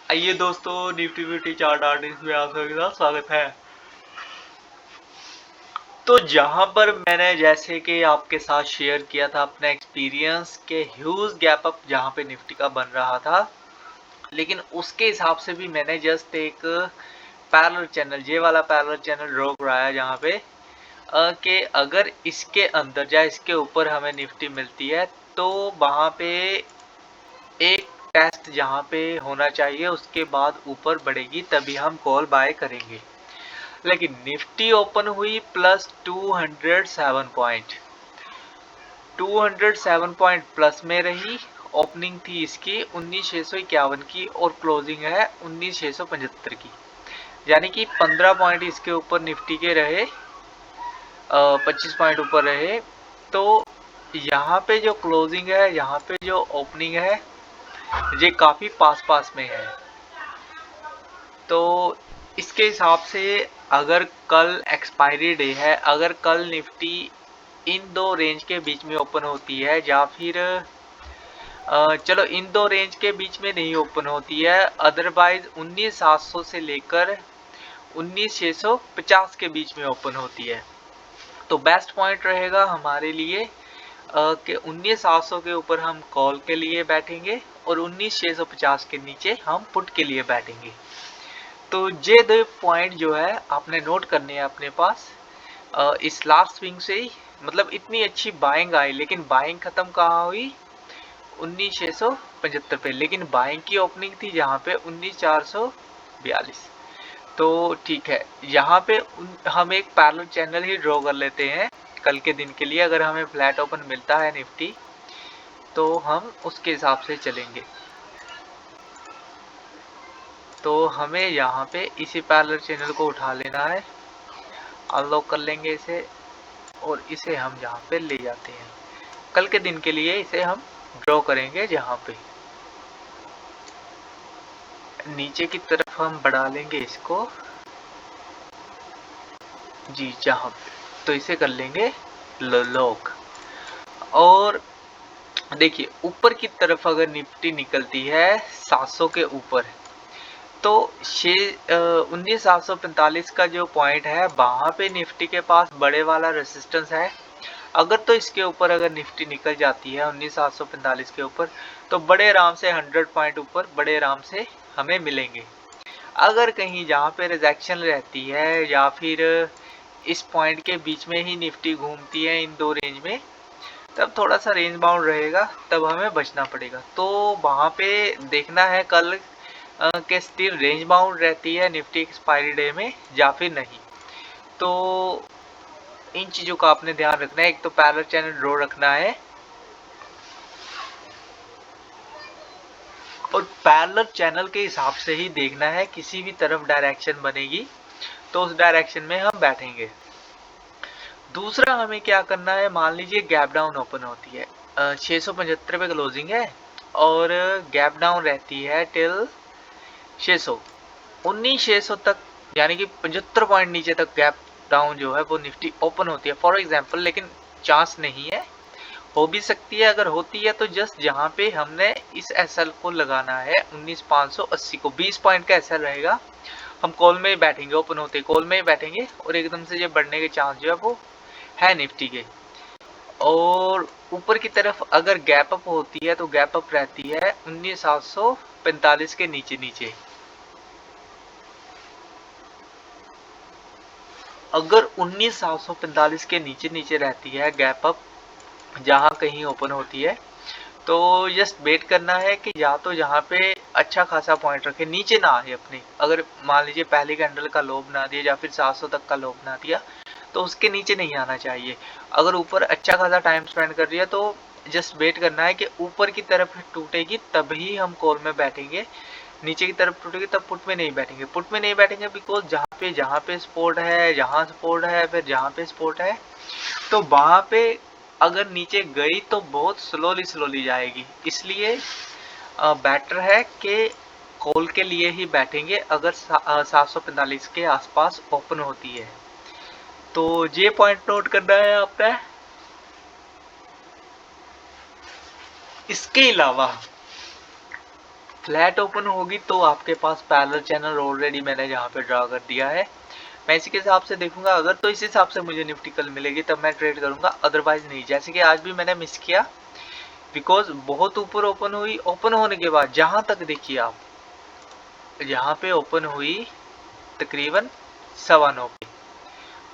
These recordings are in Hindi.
आइए दोस्तों, निफ्टी ब्यूटी चार्ट आर्टिस्ट में आप सभी का स्वागत है। तो जहां पर मैंने जैसे कि आपके साथ शेयर किया था अपना एक्सपीरियंस के ह्यूज गैप अप जहां पे निफ्टी का बन रहा था, लेकिन उसके हिसाब से भी मैंने जस्ट एक पैरेलल चैनल, ये वाला पैरेलल चैनल ड्रॉ कराया जहां पे कि अगर इसके अंदर या इसके ऊपर हमें निफ्टी मिलती है तो वहां पे एक टेस्ट जहां पे होना चाहिए, उसके बाद ऊपर बढ़ेगी तभी हम कॉल बाय करेंगे। लेकिन निफ्टी ओपन हुई प्लस 207 पॉइंट, 207 पॉइंट प्लस में रही। ओपनिंग थी इसकी 19,651 की और क्लोजिंग है 19,675 की, यानी कि 15 पॉइंट इसके ऊपर निफ्टी के रहे, 25 पॉइंट ऊपर रहे। तो यहाँ पे जो क्लोजिंग है, यहाँ पे जो ओपनिंग है, ये काफी पास पास में है। तो इसके हिसाब से अगर कल एक्सपायरी डे है, अगर कल निफ्टी इन दो रेंज के बीच में ओपन होती है या फिर चलो इन दो रेंज के बीच में नहीं ओपन होती है, अदरवाइज 19,700 से लेकर 19,650 के बीच में ओपन होती है, तो बेस्ट पॉइंट रहेगा हमारे लिए कि 19,700 के ऊपर हम कॉल के लिए बैठेंगे और 19,650 के नीचे हम पुट के लिए बैठेंगे। तो ये दो पॉइंट जो है आपने नोट करने हैं अपने पास। इस लास्ट स्विंग से ही मतलब इतनी अच्छी बाइंग आई, लेकिन बाइंग खत्म कहाँ हुई? 19,675 पे, लेकिन बाइंग की ओपनिंग थी जहाँ पे 19,442। तो ठीक है, यहाँ पे हम एक पैरेलल चैनल ही ड्रॉ कर लेते हैं कल के दिन के लिए। अगर हमें फ्लैट ओपन मिलता है निफ्टी तो हम उसके हिसाब से चलेंगे। तो हमें यहाँ पे इसी पैरेलल चैनल को उठा लेना है, अनलॉक कर लेंगे इसे और इसे हम यहाँ पे ले जाते हैं। कल के दिन के लिए इसे हम ड्रॉ करेंगे, जहाँ पे नीचे की तरफ हम बढ़ा लेंगे इसको जी, जहाँ पे तो इसे कर लेंगे लॉक। और देखिए ऊपर की तरफ अगर निफ्टी निकलती है 700 के ऊपर, तो 19,745 का जो पॉइंट है वहां पे निफ्टी के पास बड़े वाला रेसिस्टेंस है। अगर तो इसके ऊपर अगर निफ्टी निकल जाती है 19,745 के ऊपर, तो बड़े आराम से 100 पॉइंट ऊपर बड़े आराम से हमें मिलेंगे। अगर कहीं जहाँ पे रिजेक्शन रहती है या फिर इस पॉइंट के बीच में ही निफ्टी घूमती है इन दो रेंज में, तब थोड़ा सा रेंज बाउंड रहेगा, तब हमें बचना पड़ेगा। तो वहां पे देखना है कल के स्टिल रेंज बाउंड रहती है निफ्टी एक्सपायरी डे में या फिर नहीं। तो इन चीजों का आपने ध्यान रखना है। एक तो पैरेलल चैनल ड्रॉ रखना है, और पैरेलल चैनल के हिसाब से ही देखना है, किसी भी तरफ डायरेक्शन बनेगी तो उस डायरेक्शन में हम बैठेंगे। दूसरा हमें क्या करना है, मान लीजिए गैप डाउन ओपन होती है, 675 पे क्लोजिंग है और गैप डाउन रहती है टिल 600, 19,600 तक, यानी कि 75 पॉइंट नीचे तक गैप डाउन जो है वो निफ्टी ओपन होती है फॉर एग्जांपल। लेकिन चांस नहीं है, हो भी सकती है। अगर होती है तो जस्ट जहां पे हमने इस एसएल को लगाना है 19,580 को, 20 पॉइंट का एसएल रहेगा, हम कॉल में ही बैठेंगे, ओपन होते कॉल में ही बैठेंगे और एकदम से जो बढ़ने के चांस जो है वो है निफ्टी के। और ऊपर की तरफ अगर गैप अप होती है तो गैप अप रहती है 19,745 के नीचे नीचे। अगर 19,745 के नीचे नीचे रहती है गैप अप जहां कहीं ओपन होती है, तो जस्ट वेट करना है कि या तो यहाँ पे अच्छा खासा पॉइंट रखे, नीचे ना आए अपने। अगर मान लीजिए पहले कैंडल का लो बना दिया या फिर 700 तक का लो बना दिया, तो उसके नीचे नहीं आना चाहिए। अगर ऊपर अच्छा खासा टाइम स्पेंड कर रही है तो जस्ट वेट करना है कि ऊपर की तरफ टूटेगी तभी हम कॉल में बैठेंगे, नीचे की तरफ टूटेगी तब पुट में नहीं बैठेंगे। पुट में नहीं बैठेंगे बिकॉज जहाँ पे सपोर्ट है, जहाँ सपोर्ट है, फिर जहाँ पे सपोर्ट है, तो वहां पे अगर नीचे गई तो बहुत स्लोली स्लोली जाएगी। इसलिए बेटर है कि कॉल के लिए ही बैठेंगे अगर 745 के आसपास ओपन होती है। तो ये पॉइंट नोट करना है आपने। इसके अलावा फ्लैट ओपन होगी तो आपके पास पैरेलल चैनल ऑलरेडी मैंने यहाँ पे ड्रा कर दिया है। मैं इसी के हिसाब से देखूंगा, अगर तो इस हिसाब से मुझे निफ्टी कल मिलेगी तब मैं ट्रेड करूंगा, अदरवाइज नहीं। जैसे कि आज भी मैंने मिस किया बिकॉज बहुत ऊपर ओपन हुई। ओपन होने के बाद जहां तक देखिए आप, यहाँ पे ओपन हुई तकरीबन 9:15 पे,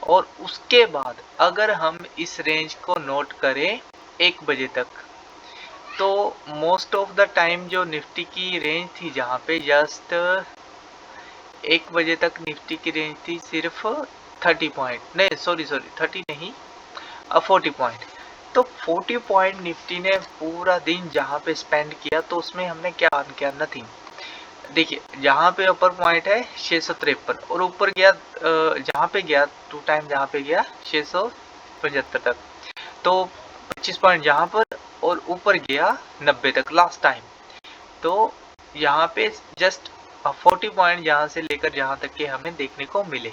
और उसके बाद अगर हम इस रेंज को नोट करें 1 बजे तक, तो मोस्ट ऑफ द टाइम जो निफ्टी की रेंज थी जहाँ पे जस्ट 1 बजे तक निफ्टी की रेंज थी सिर्फ 30 पॉइंट, नहीं सॉरी 30 नहीं, 40 पॉइंट। तो 40 पॉइंट निफ्टी ने पूरा दिन जहाँ पे स्पेंड किया, तो उसमें हमने क्या अर्न किया? नथिंग। देखिए जहाँ पे अपर पॉइंट है 653 और ऊपर गया जहाँ पे गया 2 टाइम जहाँ पे गया 675 तक, तो 25 पॉइंट जहाँ पर और ऊपर गया 90 तक लास्ट टाइम। तो यहाँ पे जस्ट 40 पॉइंट जहाँ से लेकर जहाँ तक के हमें देखने को मिले,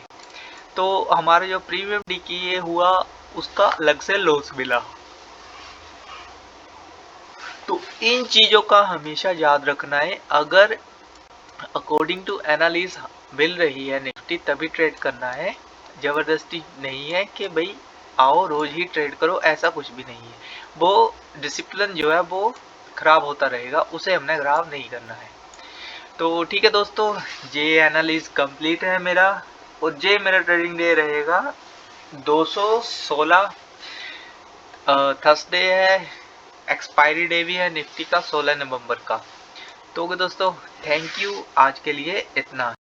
तो हमारा जो प्रीमियम डीके हुआ उसका अलग से लॉस मिला। तो इन चीजों का हमेशा याद रखना है। अगर अकॉर्डिंग टू एनालिस मिल रही है निफ्टी तभी ट्रेड करना है, जबरदस्ती नहीं है कि भाई आओ रोज ही ट्रेड करो, ऐसा कुछ भी नहीं है। वो डिसिप्लिन जो है वो खराब होता रहेगा, उसे हमने खराब नहीं करना है। तो ठीक है दोस्तों, ये एनालिस कंप्लीट है मेरा, और ये मेरा ट्रेडिंग डे रहेगा 216 थर्सडे है, एक्सपायरी डे भी है निफ्टी का 16 नवंबर का। तो दोस्तों थैंक यू, आज के लिए इतना।